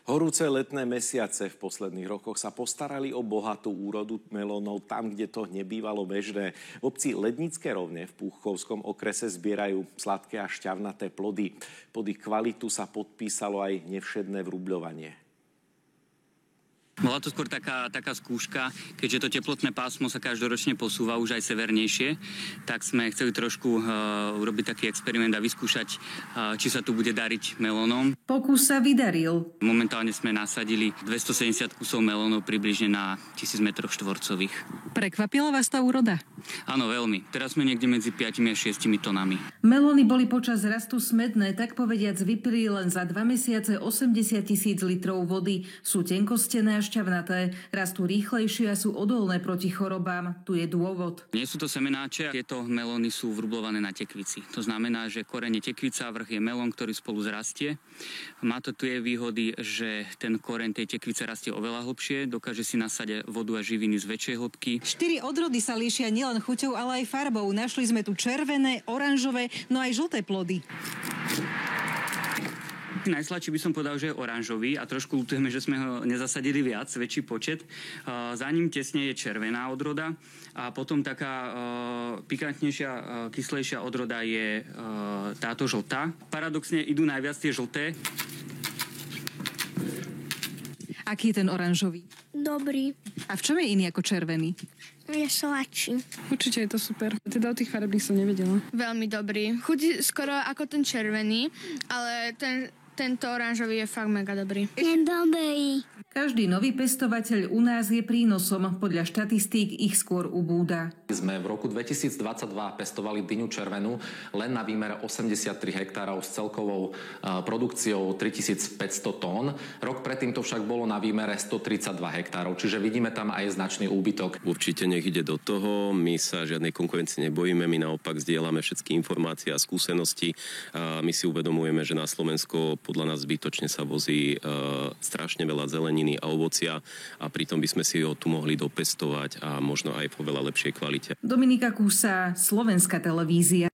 Horúce letné mesiace v posledných rokoch sa postarali o bohatú úrodu melónov tam, kde to nebývalo bežné. V obci Lednické rovne v Púchkovskom okrese zbierajú sladké a šťavnaté plody. Pod ich kvalitu sa podpísalo aj nevšedné vrubľovanie. Bola to skôr taká skúška, keďže to teplotné pásmo sa každoročne posúva už aj severnejšie, tak sme chceli trošku urobiť taký experiment a vyskúšať, či sa tu bude dariť melónom. Pokus sa vydaril. Momentálne sme nasadili 270 kusov melónov približne na 1000 m štvorcových. Prekvapila vás tá úroda? Áno, veľmi. Teraz sme niekde medzi 5 a 6 tonami. Melóny boli počas rastu smedné, tak povediac vypili len za 2 mesiace 80 000 litrov vody. Sú tenkostené a šťavnaté, rastú rýchlejšie a sú odolné proti chorobám. Tu je dôvod. Nie sú to semenáče, tieto melóny sú vrublované na tekvici. To znamená, že koreň je tekvica, vrch je melón, ktorý spolu zrastie. Má to tie výhody, že ten koreň tej tekvice rastie oveľa hlbšie, dokáže si nasať vodu a živiny z väčšej hĺbky. 4 odrody sa líšia nielen chuťou, ale aj farbou. Našli sme tu červené, oranžové, no aj žlté plody. Najsladší by som povedal, že je oranžový a trošku ľutujeme, že sme ho nezasadili viac, väčší počet. Za ním tesne je červená odroda a potom taká pikantnejšia, kyslejšia odroda je táto žltá. Paradoxne idú najviac tie žlté. Aký je ten oranžový? Dobrý. A v čom je iný ako červený? Je sladší. Určite je to super. Teda o tých farebných som nevedela. Veľmi dobrý. Chutí skoro ako ten červený, ale tento oranžový je fakt mega dobrý. Je dobrý. Každý nový pestovateľ u nás je prínosom. Podľa štatistík ich skôr ubúda. Sme v roku 2022 pestovali dyňu červenú len na výmere 83 hektárov s celkovou produkciou 3500 tón. Rok predtým to však bolo na výmere 132 hektárov, čiže vidíme tam aj značný úbytok. Určite nech ide do toho, my sa žiadnej konkurencie nebojíme, my naopak zdieľame všetky informácie a skúsenosti. My si uvedomujeme, že na Slovensko podľa nás zbytočne sa vozí strašne veľa zelení a ovocia a pritom by sme si ho tu mohli dopestovať a možno aj po veľa lepšej kvalite. Dominika Kúsa, Slovenská televízia.